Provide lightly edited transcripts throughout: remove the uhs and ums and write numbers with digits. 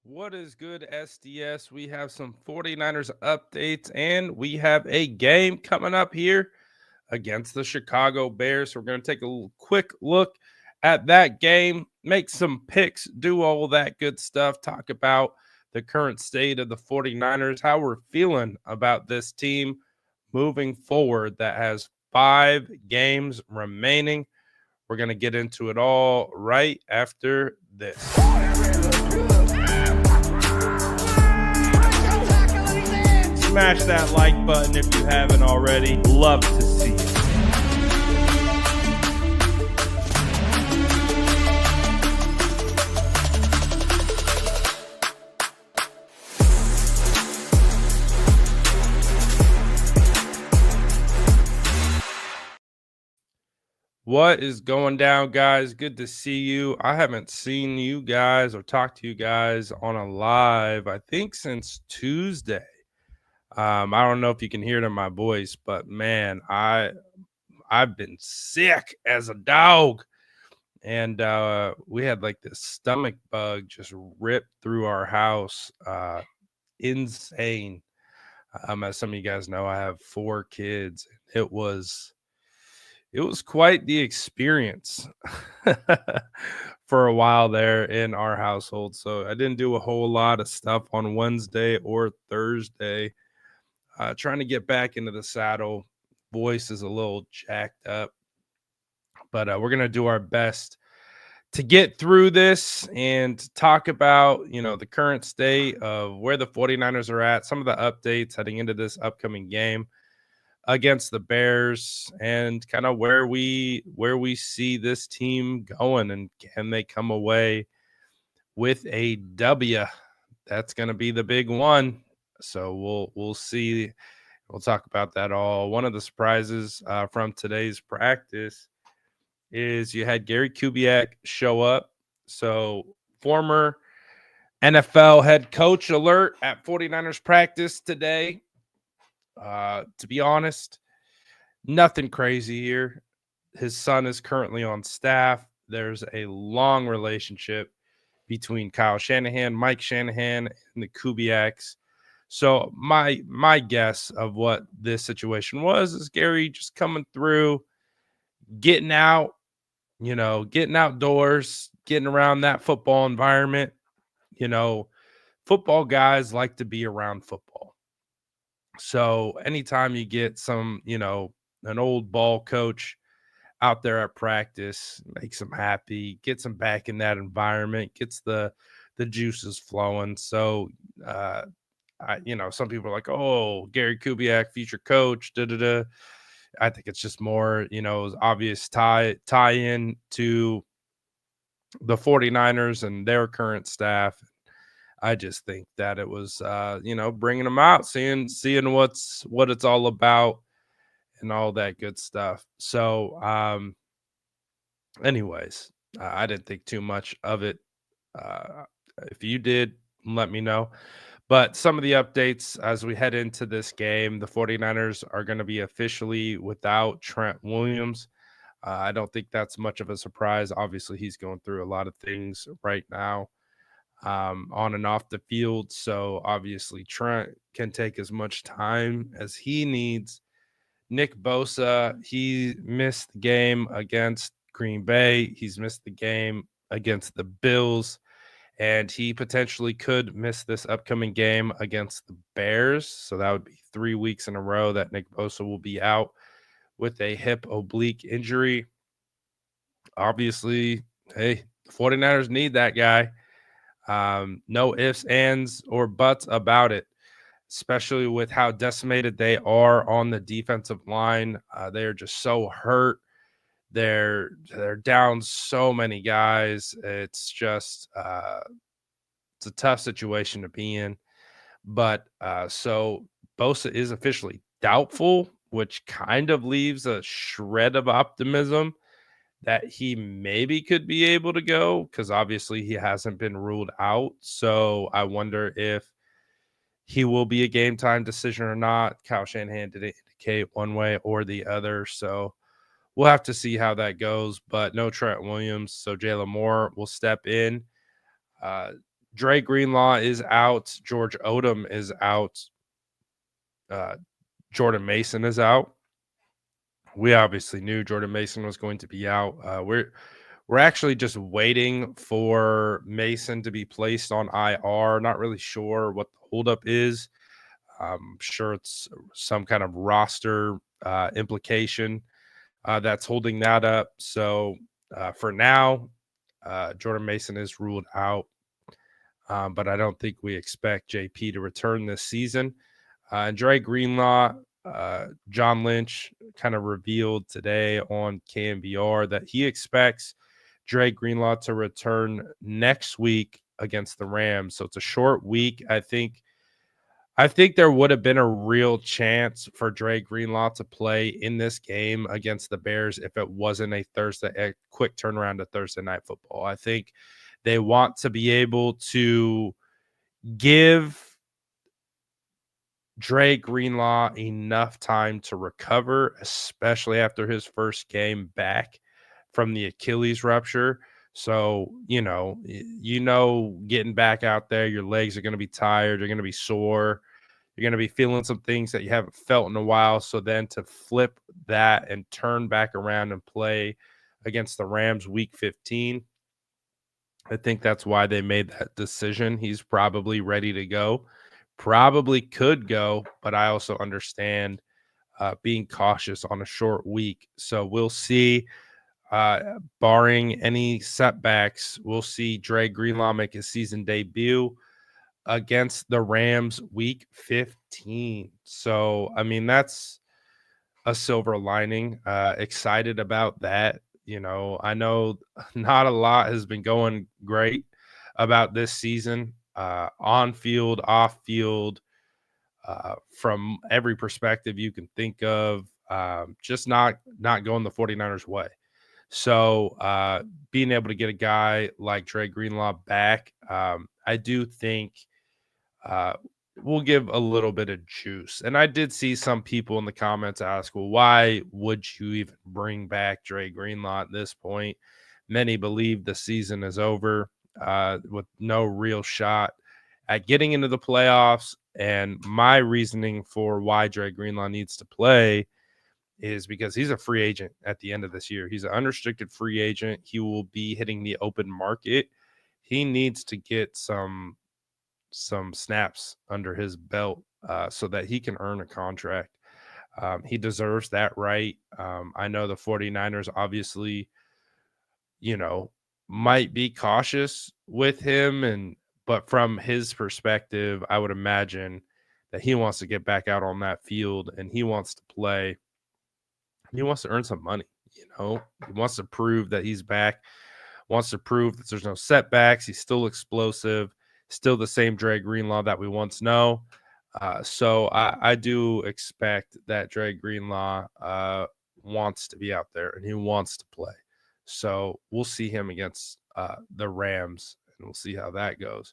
What is good, SDS? We have some 49ers updates, and we have a game coming up here against the Chicago Bears. So we're going to take a quick look at that game, make some picks, do all that good stuff, talk about the current state of the 49ers, how we're feeling about this team moving forward that has 5 games remaining. We're going to get into it all right after this. Smash that like button if you haven't already. Love to see it. What is going down, guys? Good to see you. I haven't seen you guys or talked to you guys on a live, I think, since Tuesday. I don't know if you can hear it in my voice, but man, I've been sick as a dog. And we had like this stomach bug just rip through our house. Insane. As some of you guys know, I have 4 kids. It was quite the experience for a while there in our household. So I didn't do a whole lot of stuff on Wednesday or Thursday. Trying to get back into the saddle. Voice is a little jacked up, but we're going to do our best to get through this and talk about, the current state of where the 49ers are at, some of the updates heading into this upcoming game against the Bears, and kind of where we see this team going, and can they come away with a W? That's going to be the big one. So we'll see. We'll talk about that all. One of the surprises from today's practice is you had Gary Kubiak show up. So former NFL head coach alert at 49ers practice today. To be honest, nothing crazy here. His son is currently on staff. There's a long relationship between Kyle Shanahan, Mike Shanahan, and the Kubiaks. So my guess of what this situation was is Gary just coming through, getting out, getting outdoors, getting around that football environment. Football guys like to be around football. So anytime you get some, an old ball coach out there at practice, makes them happy, gets them back in that environment, gets the juices flowing. So some people are like, oh, Gary Kubiak, future coach, da da da. I think it's just more, obvious tie in to the 49ers and their current staff. I just think that it was, bringing them out, seeing what it's all about and all that good stuff. So, anyways, I didn't think too much of it. If you did, let me know. But some of the updates as we head into this game, the 49ers are going to be officially without Trent Williams. I don't think that's much of a surprise. Obviously, he's going through a lot of things right now on and off the field. So obviously, Trent can take as much time as he needs. Nick Bosa, he missed the game against Green Bay. He's missed the game against the Bills. And he potentially could miss this upcoming game against the Bears. So that would be 3 weeks in a row that Nick Bosa will be out with a hip oblique injury. Obviously, hey, the 49ers need that guy. No ifs, ands, or buts about it, especially with how decimated they are on the defensive line. They are just so hurt. They're down so many guys. It's just it's a tough situation to be in. But so Bosa is officially doubtful, which kind of leaves a shred of optimism that he maybe could be able to go, because obviously he hasn't been ruled out. So I wonder if he will be a game time decision or not. Kyle Shanahan didn't indicate one way or the other. So we'll have to see how that goes, but no Trent Williams. So Jalen Moore will step in. Dre Greenlaw is out. George Odom is out. Jordan Mason is out. We obviously knew Jordan Mason was going to be out. We're actually just waiting for Mason to be placed on IR. Not really sure what the holdup is. I'm sure it's some kind of roster implication that's holding that up. So for now, Jordan Mason is ruled out. But I don't think we expect JP to return this season. And Dre Greenlaw, John Lynch kind of revealed today on KMBR that he expects Dre Greenlaw to return next week against the Rams. So it's a short week. I think there would have been a real chance for Dre Greenlaw to play in this game against the Bears if it wasn't a quick turnaround to Thursday Night Football. I think they want to be able to give Dre Greenlaw enough time to recover, especially after his first game back from the Achilles rupture. So, getting back out there, your legs are going to be tired. You're going to be sore. You're going to be feeling some things that you haven't felt in a while. So then to flip that and turn back around and play against the Rams week 15, I think that's why they made that decision. He's probably ready to go, probably could go, but I also understand being cautious on a short week. So we'll see. Barring any setbacks, we'll see Dre Greenlaw make his season debut against the Rams week 15. So, I mean, that's a silver lining. Excited about that. I know not a lot has been going great about this season, on field, off field, from every perspective you can think of. Just not going the 49ers way. So being able to get a guy like Dre Greenlaw back, I do think uh, we'll give a little bit of juice. And I did see some people in the comments ask, well, why would you even bring back Dre Greenlaw at this point? Many believe the season is over with no real shot at getting into the playoffs. And my reasoning for why Dre Greenlaw needs to play is because he's a free agent at the end of this year. He's an unrestricted free agent. He will be hitting the open market. He needs to get some snaps under his belt so that he can earn a contract. He deserves that right. I know the 49ers obviously, might be cautious with him, but from his perspective, I would imagine that he wants to get back out on that field and he wants to play. He wants to earn some money, He wants to prove that he's back, wants to prove that there's no setbacks. He's still explosive, still the same Dre Greenlaw that we once know. So I do expect that Dre Greenlaw wants to be out there and he wants to play. So we'll see him against the Rams and we'll see how that goes.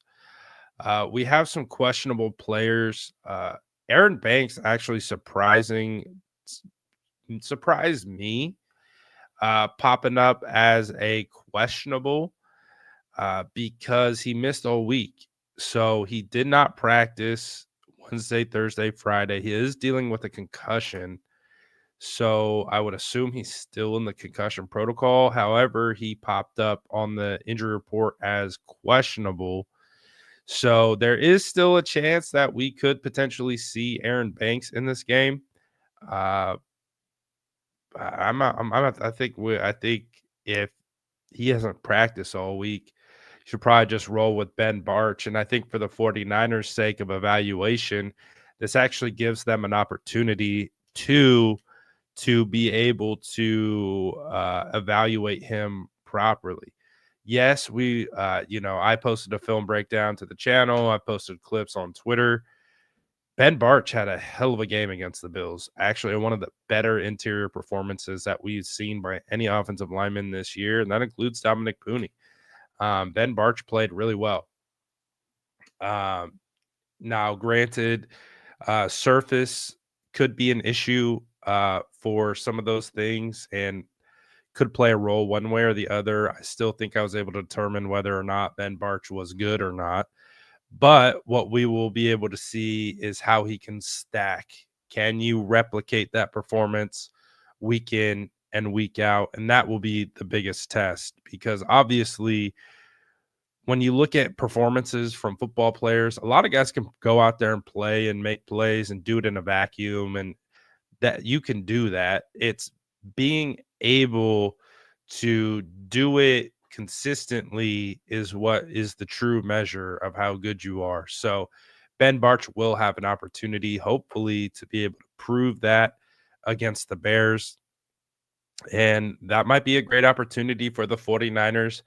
We have some questionable players. Aaron Banks actually surprised me popping up as a questionable because he missed all week. So he did not practice Wednesday, Thursday, Friday. He is dealing with a concussion. So I would assume he's still in the concussion protocol. However, he popped up on the injury report as questionable. So there is still a chance that we could potentially see Aaron Banks in this game. I think if he hasn't practiced all week, you should probably just roll with Ben Barch. And I think for the 49ers' sake of evaluation, this actually gives them an opportunity to be able to evaluate him properly. Yes, I posted a film breakdown to the channel. I posted clips on Twitter. Ben Barch had a hell of a game against the Bills. Actually, one of the better interior performances that we've seen by any offensive lineman this year, and that includes Dominic Pooney. Ben Barch played really well. Now, granted, surface could be an issue for some of those things, and could play a role one way or the other. I still think I was able to determine whether or not Ben Barch was good or not. But what we will be able to see is how he can stack. Can you replicate that performance week in and week out? And that will be the biggest test because obviously, when you look at performances from football players, a lot of guys can go out there and play and make plays and do it in a vacuum. And that you can do that. It's being able to do it consistently is what is the true measure of how good you are. So Ben Barch will have an opportunity, hopefully, to be able to prove that against the Bears. And that might be a great opportunity for the 49ers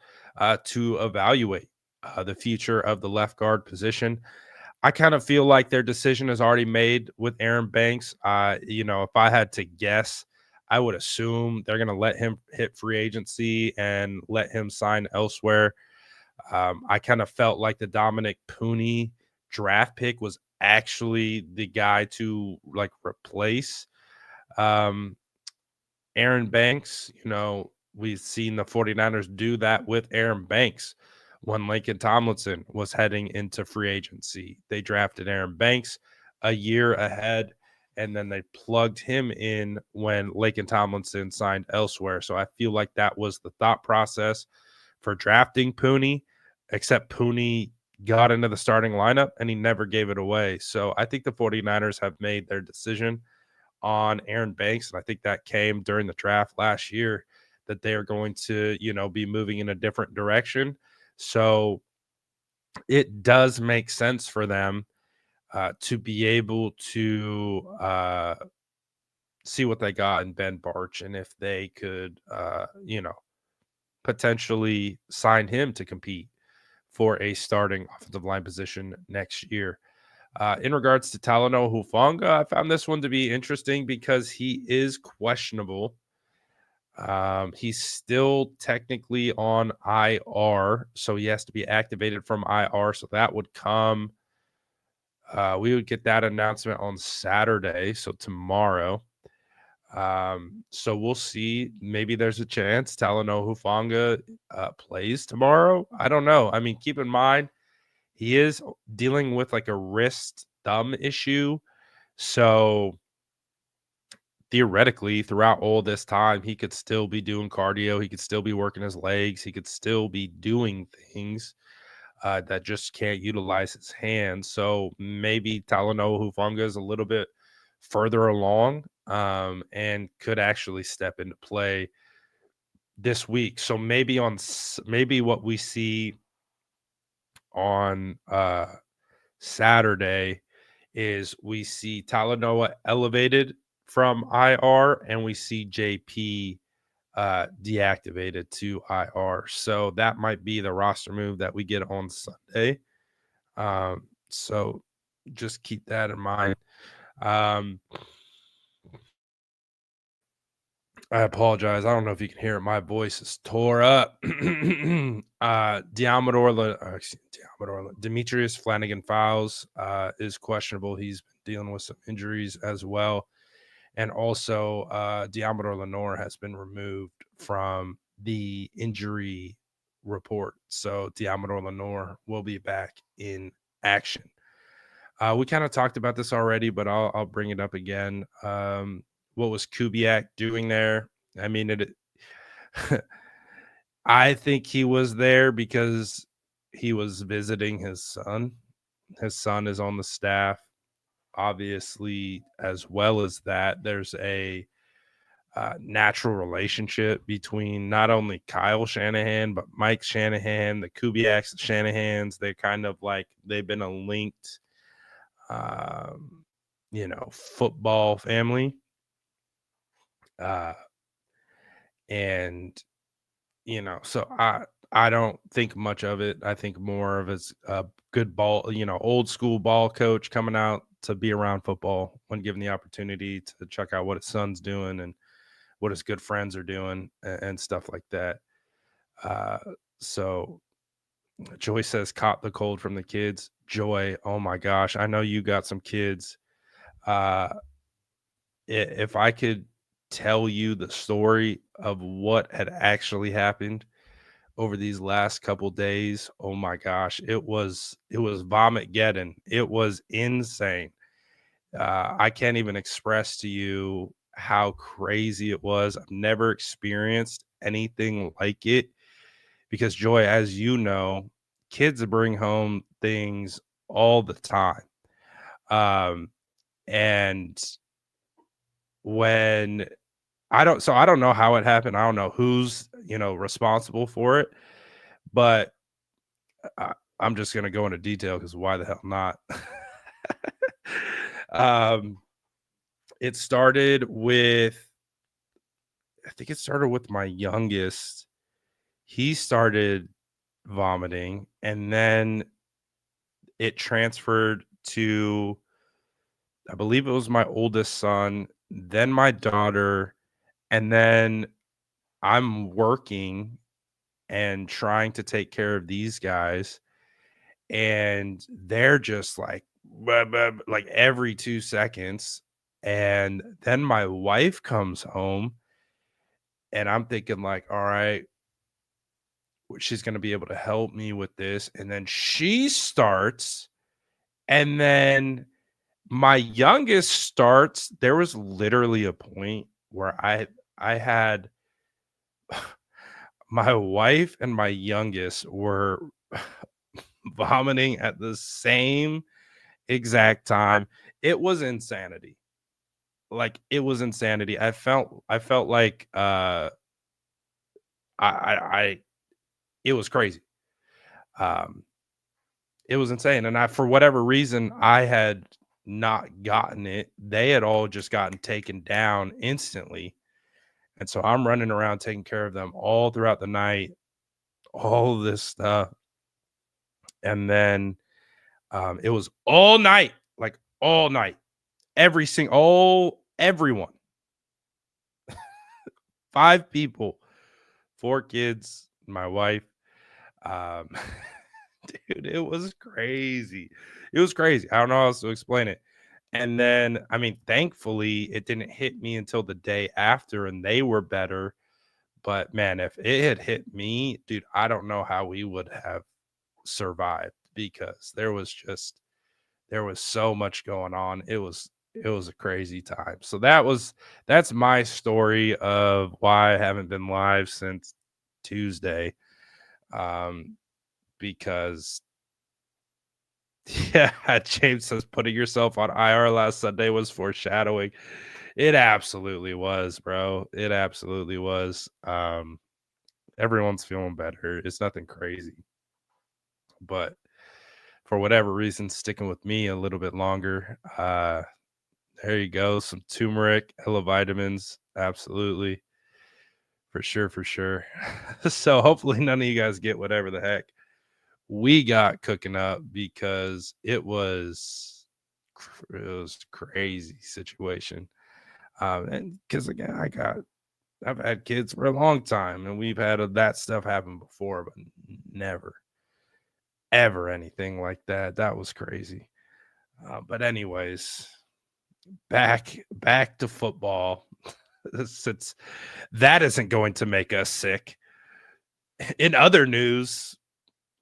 to evaluate the future of the left guard position. I kind of feel like their decision is already made with Aaron Banks. If I had to guess, I would assume they're going to let him hit free agency and let him sign elsewhere. I kind of felt like the Dominic Pooney draft pick was actually the guy to like replace um, Aaron Banks. We've seen the 49ers do that with Aaron Banks when Lincoln Tomlinson was heading into free agency. They drafted Aaron Banks a year ahead, and then they plugged him in when Lincoln Tomlinson signed elsewhere. So I feel like that was the thought process for drafting Pooney, except Pooney got into the starting lineup and he never gave it away. So I think the 49ers have made their decision on Aaron Banks. And I think that came during the draft last year that they are going to, be moving in a different direction. So it does make sense for them to be able to see what they got in Ben Barch and if they could, potentially sign him to compete for a starting offensive line position next year. In regards to Talanoa Hufanga, I found this one to be interesting because he is questionable. He's still technically on IR, so he has to be activated from IR. So that would come. We would get that announcement on Saturday, so tomorrow. So we'll see. Maybe there's a chance Talanoa Hufanga plays tomorrow. I don't know. I mean, keep in mind he is dealing with like a wrist thumb issue. So theoretically, throughout all this time, he could still be doing cardio. He could still be working his legs. He could still be doing things that just can't utilize his hands. So maybe Talanoa Hufanga is a little bit further along and could actually step into play this week. So maybe what we see on Saturday is we see Talanoa elevated from IR and we see JP deactivated to IR. So that might be the roster move that we get on Sunday. So just keep that in mind. I apologize. I don't know if you can hear it. My voice is tore up. Demetrius Flanagan Fowles is questionable. He's been dealing with some injuries as well. And also, Diamador Lenore has been removed from the injury report. So Diamador Lenore will be back in action. We kind of talked about this already, but I'll bring it up again. What was Kubiak doing there? I mean, I think he was there because he was visiting his son. His son is on the staff, obviously, as well as that. There's a natural relationship between not only Kyle Shanahan, but Mike Shanahan, the Kubiaks, the Shanahans. They're kind of like they've been a linked, football family. And so I don't think much of it. I think more of it's a good ball, old school ball coach coming out to be around football when given the opportunity to check out what his son's doing and what his good friends are doing and stuff like that. So Joy says caught the cold from the kids. Joy, oh my gosh, I know you got some kids. If I could tell you the story of what had actually happened over these last couple days, oh my gosh, it was vomit-geddon. It was insane. I can't even express to you how crazy it was. I've never experienced anything like it because, Joy, as you know, kids bring home things all the time. Um, and when I don't know how it happened. I don't know who's, responsible for it, but I'm just gonna go into detail because why the hell not? um, it started with I think it started with my youngest. He started vomiting, and then it transferred to, I believe it was my oldest son, then my daughter, and then I'm working and trying to take care of these guys, and they're just like, "Buh, buh," like every 2 seconds, and then my wife comes home, and I'm thinking like, "All right, she's gonna be able to help me with this," and then she starts, and then my youngest starts. There was literally a point where I had my wife and my youngest were vomiting at the same exact time. It was insanity. Like, it was insanity. I felt like, I it was crazy. Um, it was insane, and I for whatever reason, I had not gotten it. They had all just gotten taken down instantly, and so I'm running around taking care of them all throughout the night, all of this stuff, and then, it was all night, like, all night. Everyone, 5 people, 4 kids, my wife. Um, dude, it was crazy. It was crazy. I don't know how else to explain it. And then, I mean, thankfully, it didn't hit me until the day after, and they were better. But man, if it had hit me, dude, I don't know how we would have survived because there was so much going on. It was a crazy time. So that's my story of why I haven't been live since Tuesday. Um, because yeah, James says putting yourself on IR last Sunday was foreshadowing. It absolutely was, bro. It absolutely was. Everyone's feeling better. It's nothing crazy, but for whatever reason, sticking with me a little bit longer. There you go. Some turmeric, hella vitamins. Absolutely. For sure. For sure. So hopefully none of you guys get whatever the heck we got cooking up because it was crazy situation. And because again, I've had kids for a long time and we've had that stuff happen before, but never, ever anything like that. That was crazy. But anyways, back to football. Since that isn't going to make us sick. In other news,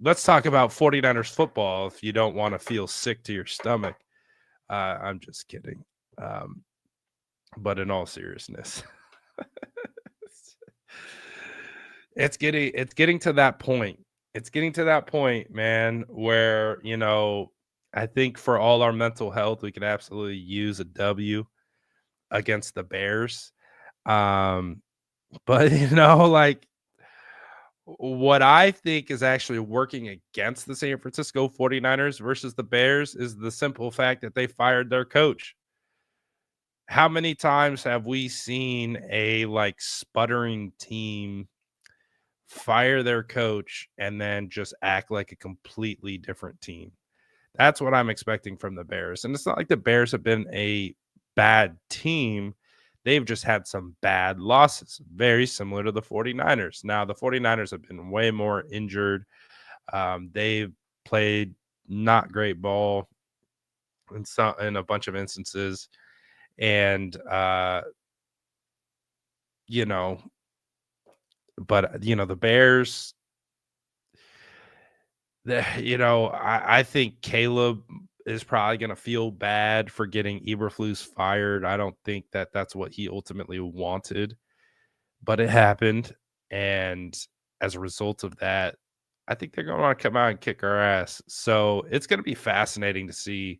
let's talk about 49ers football if you don't want to feel sick to your stomach. I'm just kidding. Um, but in all seriousness, it's getting to that point. It's getting to that point, man, where, I think for all our mental health, we could absolutely use a W against the Bears. Um, but like what I think is actually working against the San Francisco 49ers versus the Bears is the simple fact that they fired their coach. How many times have we seen a like sputtering team fire their coach and then just act like a completely different team? That's what I'm expecting from the Bears. And it's not like the Bears have been a bad team. They've just had some bad losses, very similar to the 49ers. Now, the 49ers have been way more injured. They've played not great ball in a bunch of instances. And you know, but the Bears, I think Caleb is probably going to feel bad for getting Eberflus fired. I don't think that that's what he ultimately wanted, but it happened. And as a result of that, I think they're going to want to come out and kick our ass. So it's going to be fascinating to see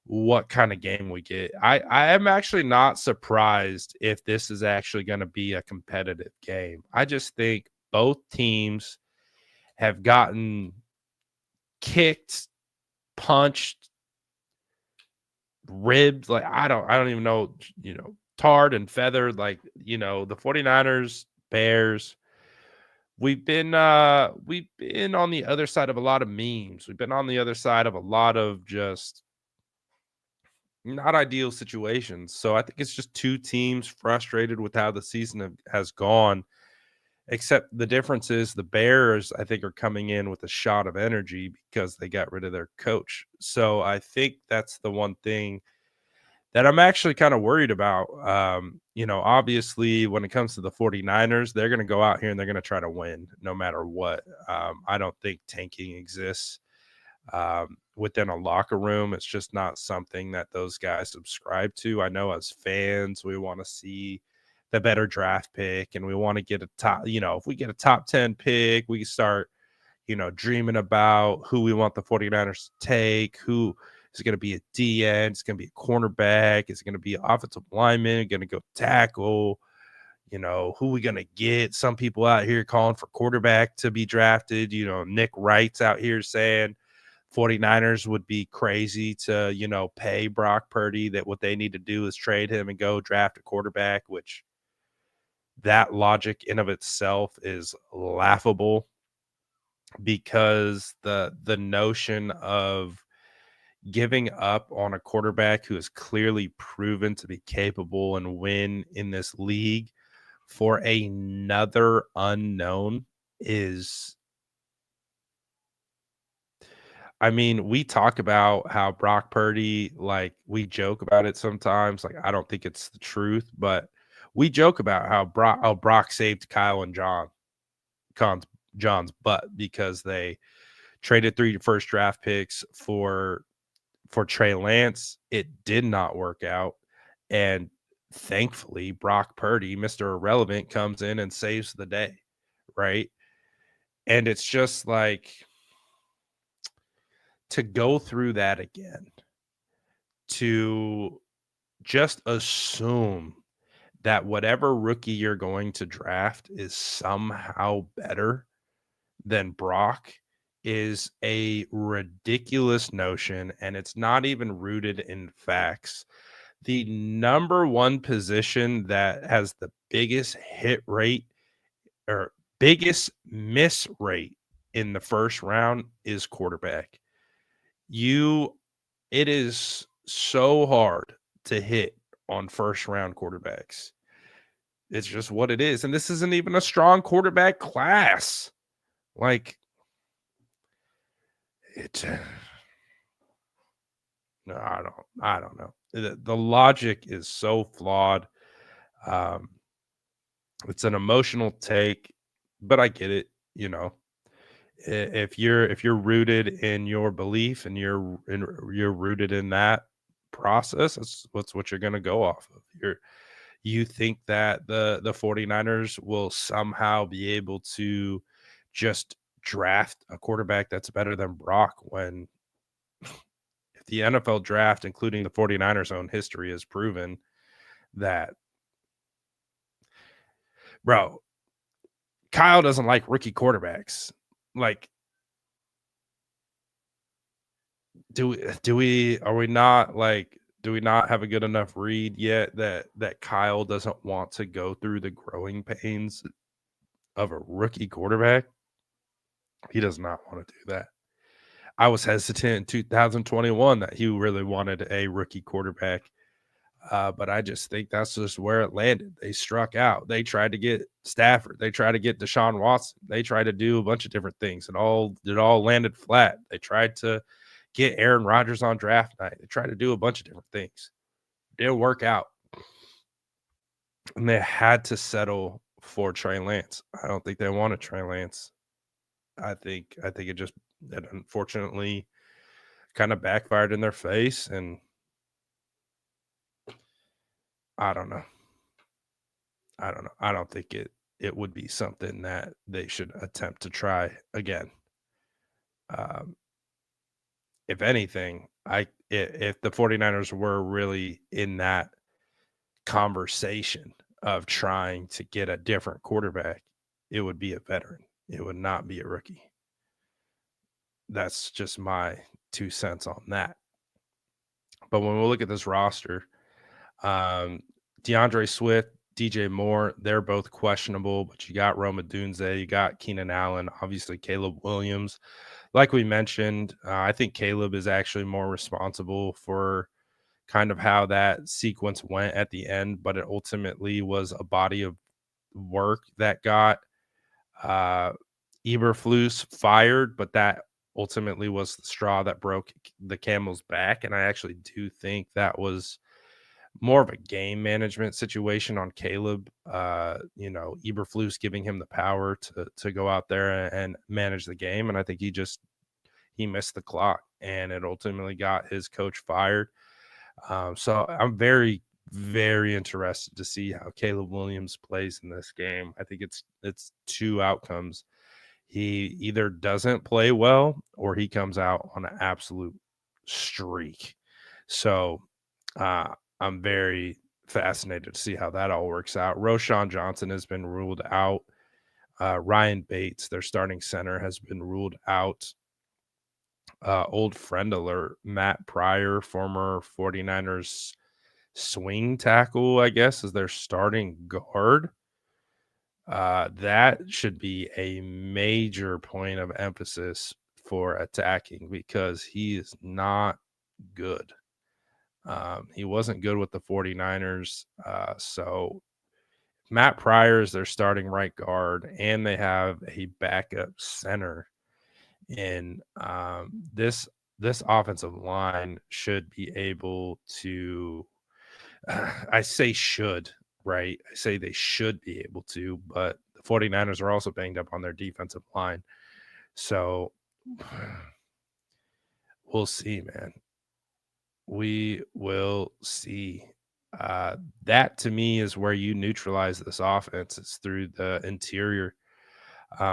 what kind of game we get. I am actually not surprised if this is actually going to be a competitive game. I just think both teams have gotten kicked, punched, ribbed, like I don't even know, tarred and feathered, like, the 49ers, Bears. We've been on the other side of a lot of memes. We've been on the other side of a lot of just not ideal situations. So I think it's just two teams frustrated with how the season has gone. Except the difference is the Bears, I think, are coming in with a shot of energy because they got rid of their coach. So I think that's the one thing that I'm actually kind of worried about. Obviously, when it comes to the 49ers, they're going to go out here and they're going to try to win no matter what. I don't think tanking exists within a locker room. It's just not something that those guys subscribe to. I know as fans, we want to see the better draft pick and we want to get a top, if we get a top 10 pick, we can start, dreaming about who we want the 49ers to take, who is going to be a DN, it's going to be a cornerback, it's going to be an offensive lineman, going to go tackle, who we going to get. Some people out here calling for quarterback to be drafted. Nick Wright's out here saying 49ers would be crazy to, pay Brock Purdy, that what they need to do is trade him and go draft a quarterback, which that logic in of itself is laughable because the notion of giving up on a quarterback who is clearly proven to be capable and win in this league for another unknown is, I mean, we talk about how Brock Purdy, like, we joke about it sometimes. Like, I don't think it's the truth, but we joke about how Brock saved Kyle and John's butt because they traded 3 first draft picks for Trey Lance. It did not work out, and thankfully, Brock Purdy, Mr. Irrelevant, comes in and saves the day, right? And it's just like, to go through that again, to just assume that whatever rookie you're going to draft is somehow better than Brock is a ridiculous notion, and it's not even rooted in facts. The number one position that has the biggest hit rate or biggest miss rate in the first round is quarterback. You It is so hard to hit on first round quarterbacks. It's just what it is. And this isn't even a strong quarterback class. Like, it no, I don't know. The logic is so flawed. Um, it's an emotional take, but I get it, you know. If you're rooted in your belief and you're rooted in that process, that's what you're going to go off of. You think that the 49ers will somehow be able to just draft a quarterback that's better than Brock when the NFL draft, including the 49ers own history, has proven that, bro, Kyle doesn't like rookie quarterbacks. Like, do we not have a good enough read yet that Kyle doesn't want to go through the growing pains of a rookie quarterback? He does not want to do that. I was hesitant in 2021 that he really wanted a rookie quarterback. But I just think that's just where it landed. They struck out. They tried to get Stafford. They tried to get Deshaun Watson. They tried to do a bunch of different things. It all landed flat. They tried to get Aaron Rodgers on draft night. They tried to do a bunch of different things. Didn't work out. and they had to settle for Trey Lance. I don't think they wanted Trey Lance. I think it unfortunately kind of backfired in their face, and I don't know. I don't know. I don't think it would be something that they should attempt to try again. Um, if anything, if the 49ers were really in that conversation of trying to get a different quarterback, it would be a veteran. It would not be a rookie. That's just my 2 cents on that. But when we look at this roster, um, DeAndre Swift, DJ Moore, they're both questionable, but you got Roma Dunze, you got Keenan Allen, obviously Caleb Williams. Like we mentioned, I think Caleb is actually more responsible for kind of how that sequence went at the end, but it ultimately was a body of work that got uh, Eberflus fired, but that ultimately was the straw that broke the camel's back. And I actually do think that was more of a game management situation on Caleb. Eberflus giving him the power to go out there and manage the game, and I think he missed the clock, and it ultimately got his coach fired. So I'm very, very interested to see how Caleb Williams plays in this game. I think it's two outcomes. He either doesn't play well or he comes out on an absolute streak. So I'm very fascinated to see how that all works out. Roshan Johnson has been ruled out. Ryan Bates, their starting center, has been ruled out. Old friend alert, Matt Pryor, former 49ers swing tackle, I guess, is their starting guard. That should be a major point of emphasis for attacking because he is not good. He wasn't good with the 49ers. So Matt Pryor is their starting right guard, and they have a backup center. And this offensive line should be able to. I say should, right? I say they should be able to, but the 49ers are also banged up on their defensive line. So we'll see, man. We will see. That to me is where you neutralize this offense. It's through the interior.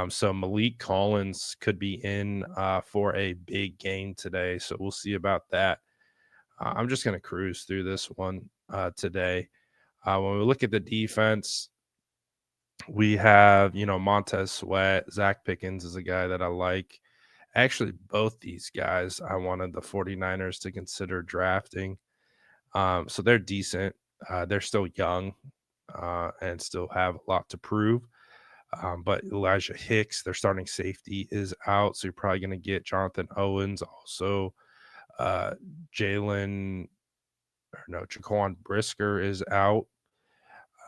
So Malik Collins could be in for a big game today. So we'll see about that. I'm just going to cruise through this one today. When we look at the defense, we have, Montez Sweat. Zach Pickens is a guy that I like. Actually, both these guys I wanted the 49ers to consider drafting. So they're decent. They're still young and still have a lot to prove. But Elijah Hicks, their starting safety, is out. So you're probably going to get Jonathan Owens. Also, uh, Jaquan Brisker is out.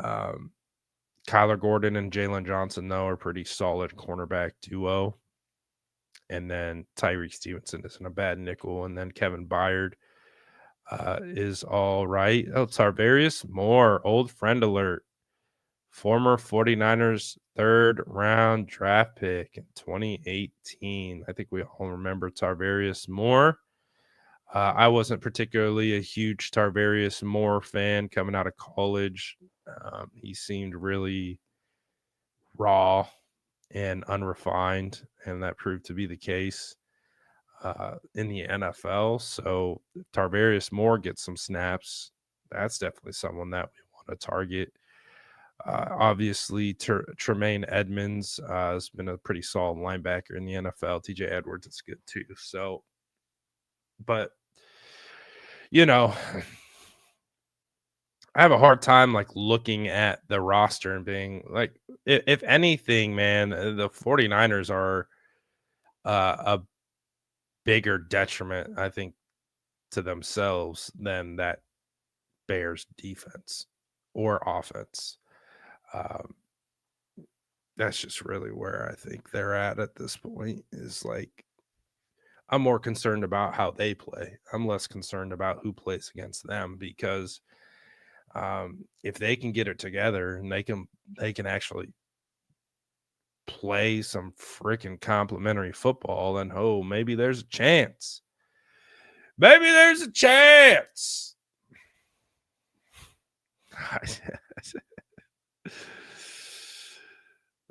Um, Kyler Gordon and Jalen Johnson, though, are pretty solid cornerback duo. And then Tyreek Stevenson isn't a bad nickel. And then Kevin Byard is all right. Oh, Tarvarius Moore, old friend alert. Former 49ers third round draft pick in 2018. I think we all remember Tarvarius Moore. I wasn't particularly a huge Tarvarius Moore fan coming out of college. He seemed really raw and unrefined, and that proved to be the case in the NFL. So if Tarvarius Moore gets some snaps, that's definitely someone that we want to target. Obviously, Tremaine Edmonds has been a pretty solid linebacker in the NFL. TJ Edwards is good too. So, but you know, I have a hard time like looking at the roster and being like, if anything, man, the 49ers are a bigger detriment, I think, to themselves than that Bears defense or offense. Um, that's just really where I think they're at this point is like, I'm more concerned about how they play. I'm less concerned about who plays against them because If they can get it together and they can actually play some freaking complimentary football, then maybe there's a chance. Maybe there's a chance.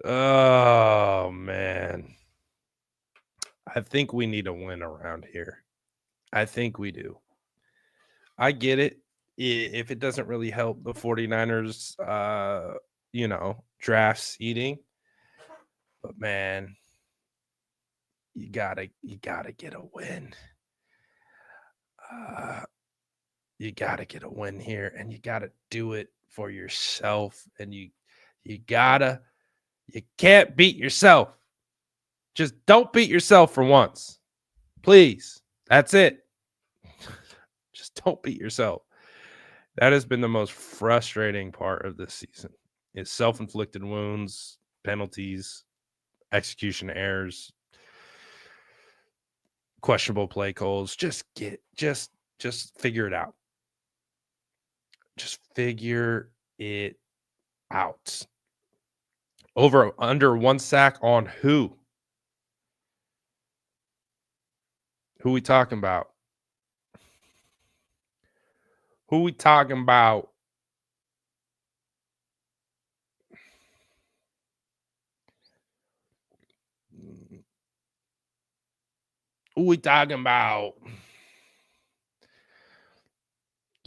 Oh man. I think we need a win around here. I think we do. I get it. If it doesn't really help the 49ers draft seeding, but man, you gotta get a win. Uh you gotta get a win here, and you gotta do it for yourself. And you can't beat yourself. Just don't beat yourself for once. Please. That's it. Just don't beat yourself. That has been the most frustrating part of this season. Is self-inflicted wounds, penalties, execution errors, questionable play calls. Just figure it out. Just figure it out. Under 1 sack on who? Who we talking about? Who we talking about? Who we talking about?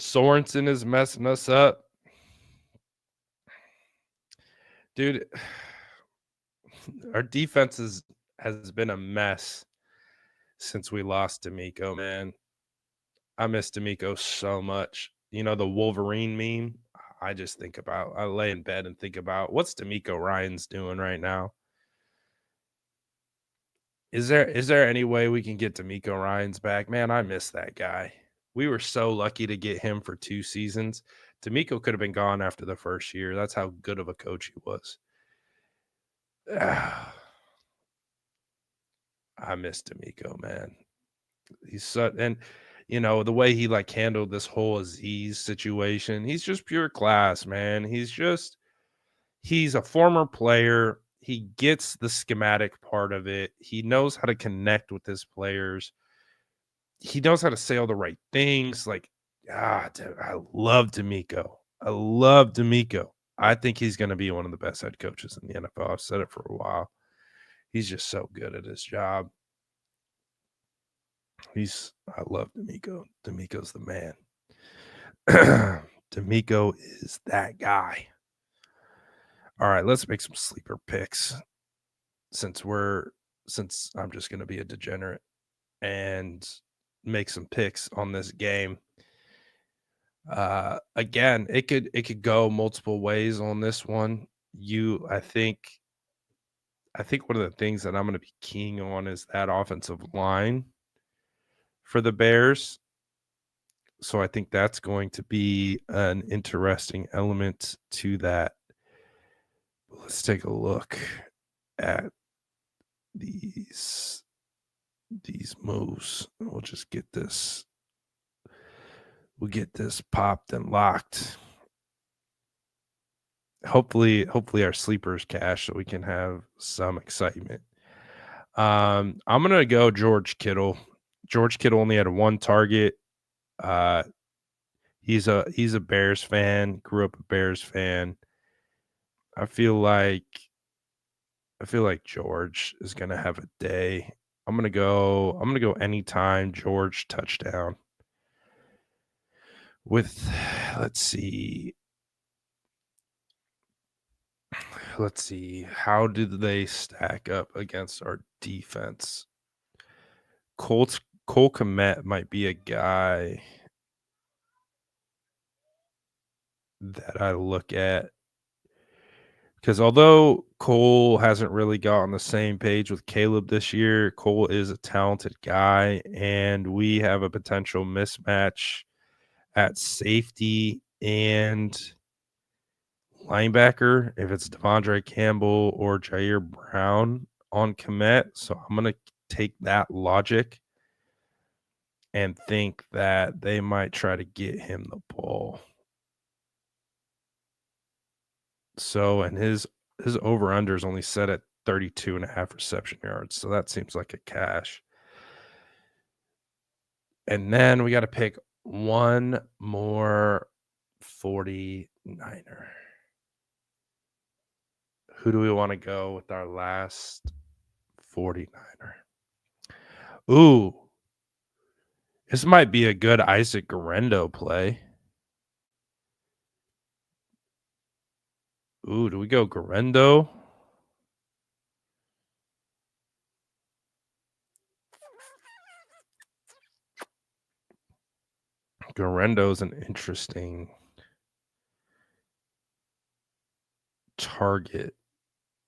Sorensen is messing us up. Dude, our defense has been a mess since we lost D'Amico, man. I miss D'Amico so much. You know, the Wolverine meme? I lay in bed and think about what's D'Amico Ryans doing right now? Is there any way we can get D'Amico Ryans back? Man, I miss that guy. We were so lucky to get him for 2 seasons. D'Amico could have been gone after the first year. That's how good of a coach he was. I miss D'Amico, man. He's such, and the way he handled this whole Aziz situation. He's just pure class, man. He's a former player. He gets the schematic part of it. He knows how to connect with his players. He knows how to say all the right things. Dude, I love D'Amico. I love D'Amico. I think he's going to be one of the best head coaches in the NFL. I've said it for a while. He's just so good at his job. I love D'Amico. D'Amico's the man. D'Amico is that guy. All right, let's make some sleeper picks since I'm just going to be a degenerate and make some picks on this game. Again, it could go multiple ways on this one. I think one of the things that I'm going to be keying on is that offensive line for the Bears. So I think that's going to be an interesting element to that. Let's take a look at these moves. We'll just get this. We'll get this popped and locked. Hopefully our sleepers cash so we can have some excitement. I'm gonna go George Kittle. George Kittle only had 1 target. He's a Bears fan. Grew up a Bears fan. I feel like George is gonna have a day. I'm gonna go anytime George touchdown. With let's see, how do they stack up against our defense? Cole Kmet might be a guy that I look at, because although Cole hasn't really got on the same page with Caleb this year, Cole is a talented guy, and we have a potential mismatch at safety and linebacker if it's Devondre Campbell or Jair Brown on Kmet. So I'm going to take that logic and think that they might try to get him the ball. So, and his over under is only set at 32.5 reception yards. So that seems like a cash. And then we got to pick one more 49er. Who do we want to go with our last 49er? Ooh, this might be a good Isaac Garendo play. Ooh, do we go Garendo? Garendo's an interesting target,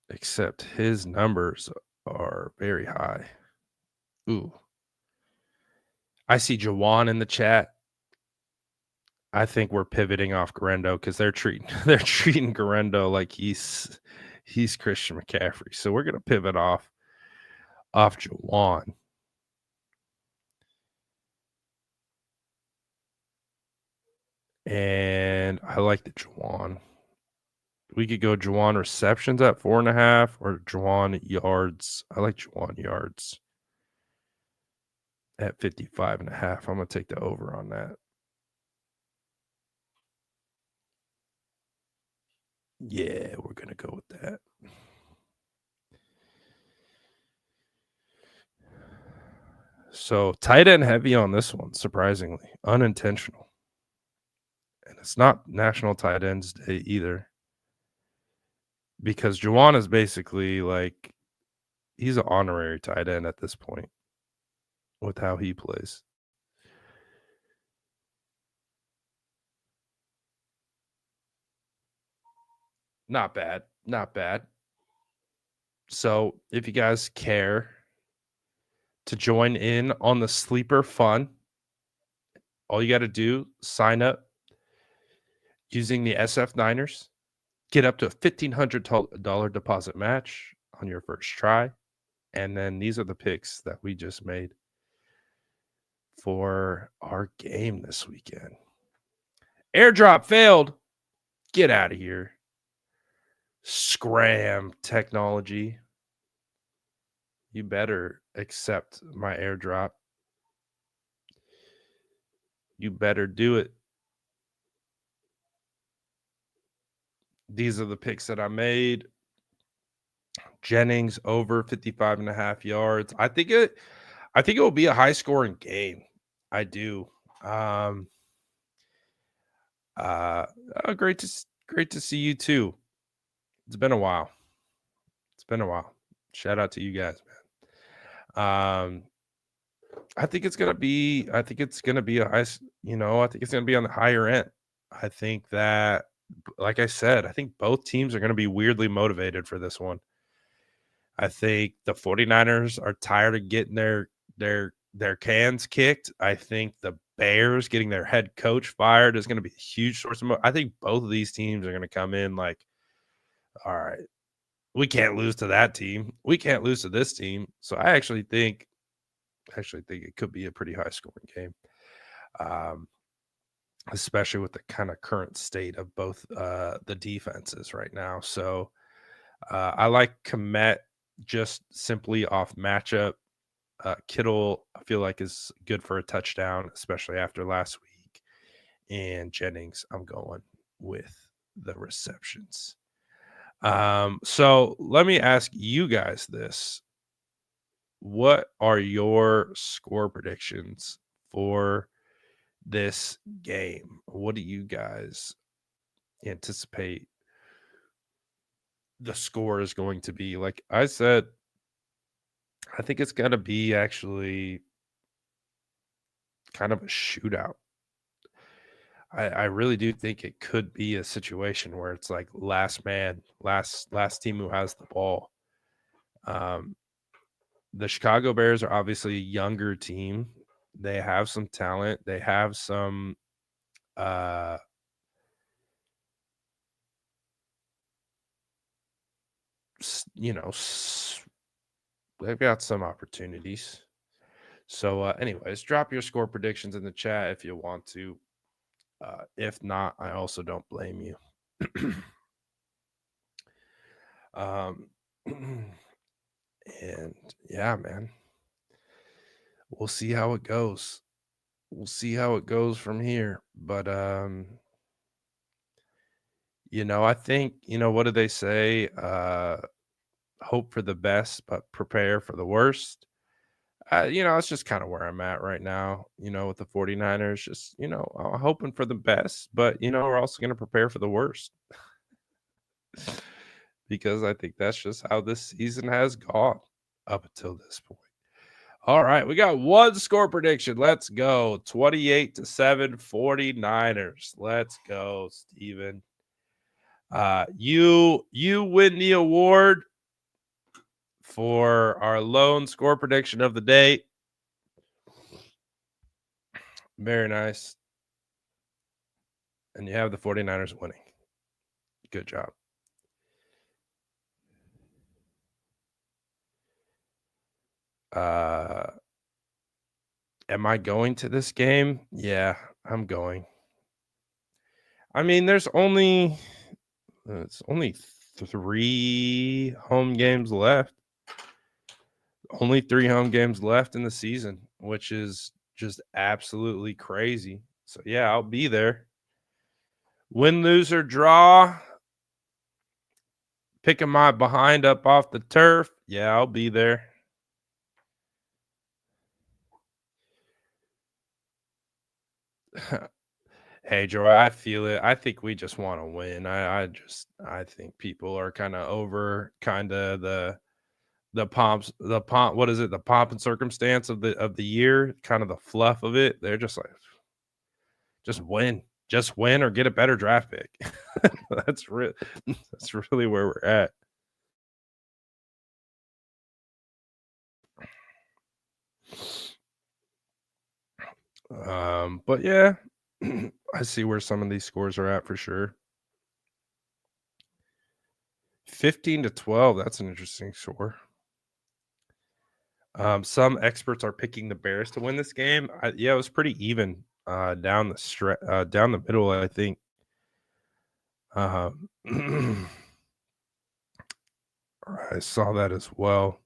except his numbers are very high. Ooh. I see Jawan in the chat. I think we're pivoting off Garendo because they're treating Garendo like he's Christian McCaffrey. So we're gonna pivot off Jawan. And I like the Jawan. We could go Jawan receptions at 4.5 or Jawan yards. I like Jawan yards at 55.5. I'm gonna take the over on that. Yeah, we're gonna go with that. So tight end heavy on this one, surprisingly. Unintentional. And it's not National Tight Ends Day either. Because Juwan is basically like he's an honorary tight end at this point with how he plays. Not bad. Not bad. So if you guys care to join in on the sleeper fun, all you got to do, sign up using the SF Niners, get up to a $1,500 deposit match on your first try. And then these are the picks that we just made for our game this weekend. Airdrop failed. Get out of here. Scram technology. You better accept my airdrop. You better do it. These are the picks that I made. Jennings over 55.5 yards. I think it will be a high scoring game. I do. Great to see you too. It's been a while. Shout out to you guys, man. I think it's gonna be a high, I think it's gonna be on the higher end. I think that, like I said, I think both teams are gonna be weirdly motivated for this one. I think the 49ers are tired of getting their cans kicked. I think the Bears getting their head coach fired is gonna be a huge source of I think both of these teams are gonna come in like, all right, we can't lose to that team. We can't lose to this team. So I actually think it could be a pretty high scoring game. Especially with the kind of current state of both the defenses right now. So I like Komet just simply off matchup. Kittle, I feel like, is good for a touchdown, especially after last week. And Jennings, I'm going with the receptions. So let me ask you guys this. What are your score predictions for this game? What do you guys anticipate the score is going to be? Like I said, I think it's going to be actually kind of a shootout. I really do think it could be a situation where it's like last man, last team who has the ball. The Chicago Bears are obviously a younger team. They have some talent. They have some they've got some opportunities. So anyways, drop your score predictions in the chat if you want to. If not, I also don't blame you. Um, and yeah, man, we'll see how it goes. We'll see how it goes from here. But I think, what do they say? Hope for the best, but prepare for the worst. That's just kind of where I'm at right now, with the 49ers. Just, hoping for the best, but, we're also going to prepare for the worst because I think that's just how this season has gone up until this point. All right, we got one score prediction. Let's go. 28-7 49ers. Let's go, Steven. You win the award for our lone score prediction of the day. Very nice. And you have the 49ers winning. Good job. Am I going to this game? Yeah, I'm going. I mean, it's only 3 home games left. Only 3 home games left in the season, which is just absolutely crazy. So yeah, I'll be there. Win, lose, or draw. Picking my behind up off the turf. Yeah, I'll be there. Hey, Joy, I feel it. I think we just want to win. I think people are kind of over the pomp, what is it? The pomp and circumstance of the year, kind of the fluff of it. They're just like, just win. Just win or get a better draft pick. That's real. That's really where we're at. But yeah, I see where some of these scores are at for sure. 15-12. That's an interesting score. Some experts are picking the Bears to win this game. Yeah, it was pretty even down down the middle. I think. Um, I saw that as well.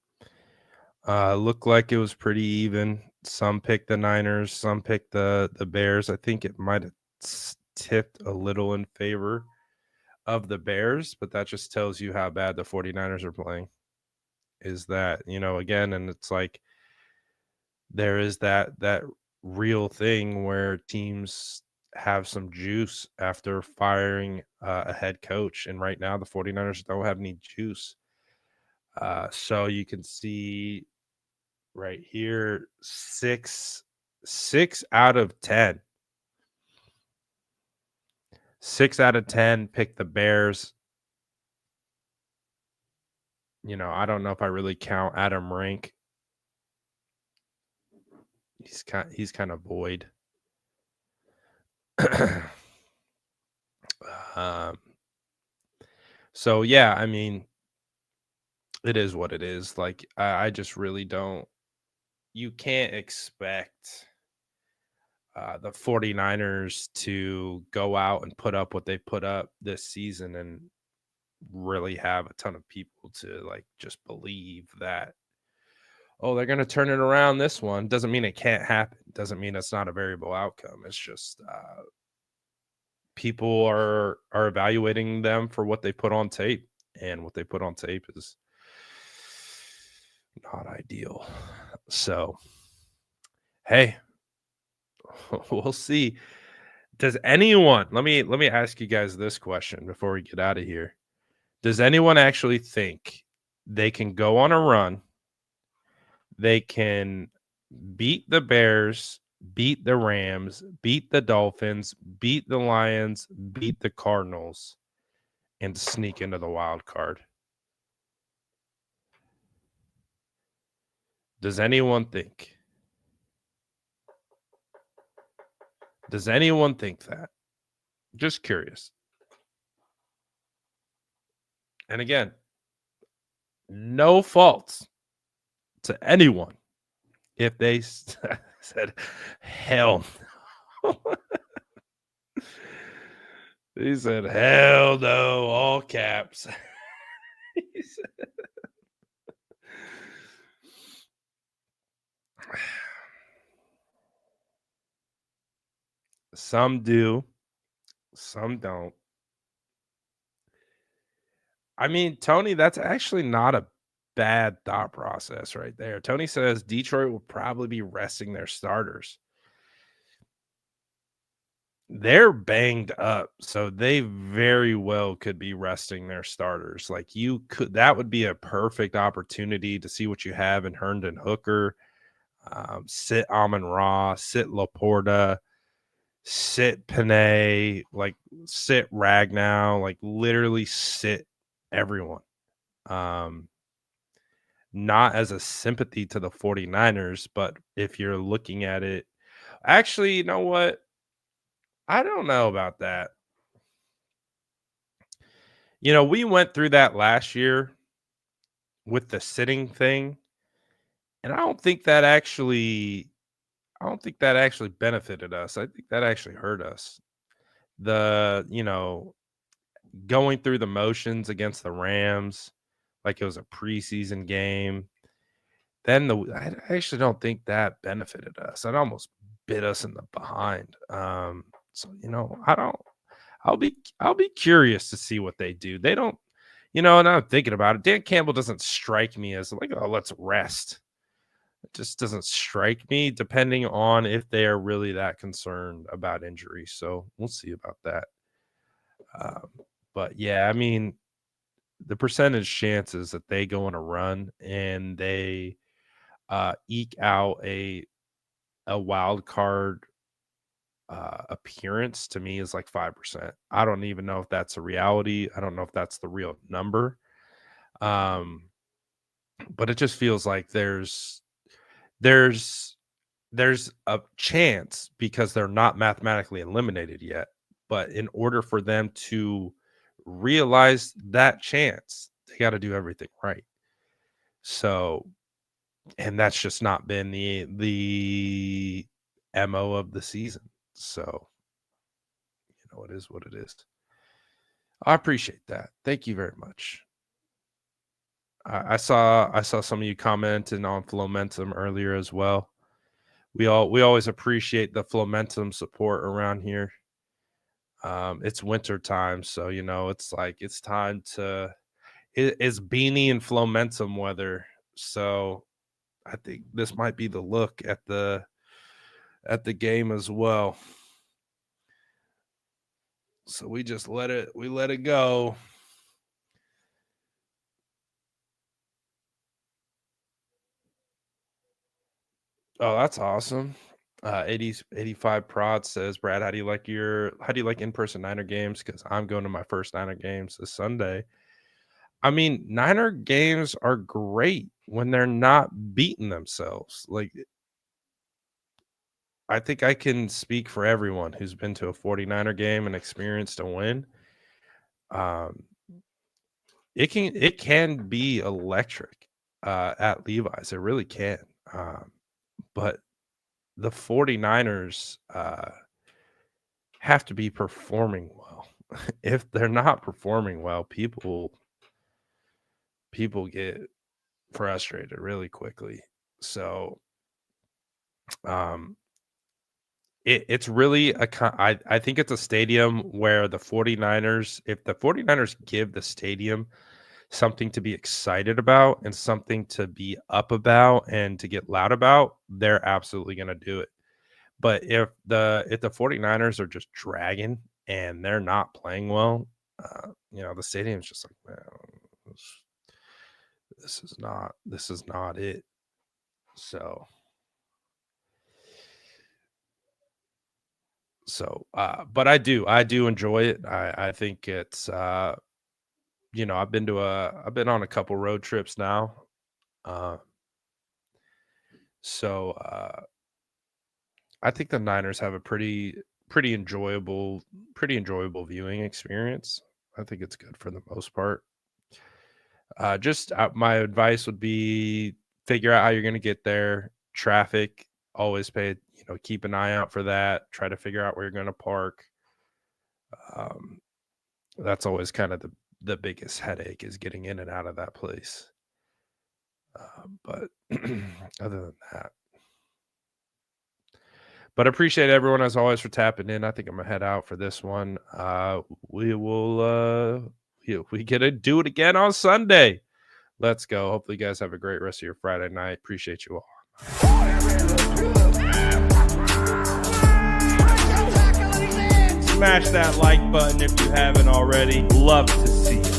Looked like it was pretty even. Some picked the Niners, some picked the Bears. I think it might have tipped a little in favor of the Bears, but that just tells you how bad the 49ers are playing. Is that, again, and it's like there is that real thing where teams have some juice after firing a head coach, and right now the 49ers don't have any juice. So you can see right here, 6 out of 10. 6 out of 10 pick the Bears. I don't know if I really count Adam Rank. He's kind of void. um, so yeah, I mean, it is what it is. Like I just really don't. You can't expect the 49ers to go out and put up what they put up this season and really have a ton of people to like just believe that, oh, they're going to turn it around this one. Doesn't mean it can't happen. Doesn't mean it's not a variable outcome. It's just people are evaluating them for what they put on tape, and what they put on tape is not ideal. So, hey, we'll see. Does anyone, let me ask you guys this question before we get out of here. Does anyone actually think they can go on a run? They can beat the Bears, beat the Rams, beat the Dolphins, beat the Lions, beat the Cardinals, and sneak into the wild card? Does anyone think? Does anyone think that? Just curious. And again, no faults to anyone if they said, hell no. He said, hell no, all caps. Some do, some don't. I mean, Tony, that's actually not a bad thought process right there. Tony says Detroit will probably be resting their starters. They're banged up, so they very well could be resting their starters. Like you could that would be a perfect opportunity to see what you have in Herndon Hooker, sit Amon Ra, sit Laporta, sit Panay, like sit Ragnow, like literally sit everyone. Um, Not as a sympathy to the 49ers, but if you're looking at it, actually, you know what? I don't know about that. We went through that last year with the sitting thing, and I don't think that actually benefited us. I think that actually hurt us. The going through the motions against the Rams like it was a preseason game. Then I actually don't think that benefited us. It almost bit us in the behind. So I don't. I'll be curious to see what they do. They don't, and I'm thinking about it. Dan Campbell doesn't strike me as like, oh, let's rest. It just doesn't strike me, depending on if they are really that concerned about injury. So we'll see about that. Um, but yeah, I mean, the percentage chances that they go on a run and they eke out a wild card appearance to me is like 5%. I don't even know if that's a reality. I don't know if that's the real number. Um, but it just feels like there's there's a chance because they're not mathematically eliminated yet. But in order for them to realize that chance, they got to do everything right. So, and that's just not been the MO of the season. So, it is what it is. I appreciate that. Thank you very much. I saw some of you commenting on Flomentum earlier as well. We always appreciate the Flomentum support around here. It's winter time, so it's like it's time to it's beanie and Flomentum weather. So I think this might be the look at the game as well. So we let it go. Oh, that's awesome. 85 Prod says, Brad, how do you like in-person Niner games? Because I'm going to my first Niner games this Sunday. I mean, Niner games are great when they're not beating themselves. Like, I think I can speak for everyone who's been to a 49er game and experienced a win. Um, it can be electric at Levi's. It really can. Um, but the 49ers have to be performing well. If they're not performing well, people get frustrated really quickly. So, um, it's really I think it's a stadium where the 49ers, if the 49ers give the stadium something to be excited about and something to be up about and to get loud about, they're absolutely going to do it. But if the 49ers are just dragging and they're not playing well, the stadium's just like, man, this, this is not it. So but I do enjoy it. I think it's I've been on a couple road trips now. Uh, so I think the Niners have a pretty enjoyable viewing experience. I think it's good for the most part. Just my advice would be figure out how you're going to get there. Traffic, always keep an eye out for that. Try to figure out where you're going to park. Um, that's always kind of the biggest headache is getting in and out of that place. But other than that, but I appreciate everyone as always for tapping in. I think I'm gonna head out for this one. We will we get to do it again on Sunday. Let's go. Hopefully you guys have a great rest of your Friday night. Appreciate you all. Smash that like button if you haven't already. Love to see you.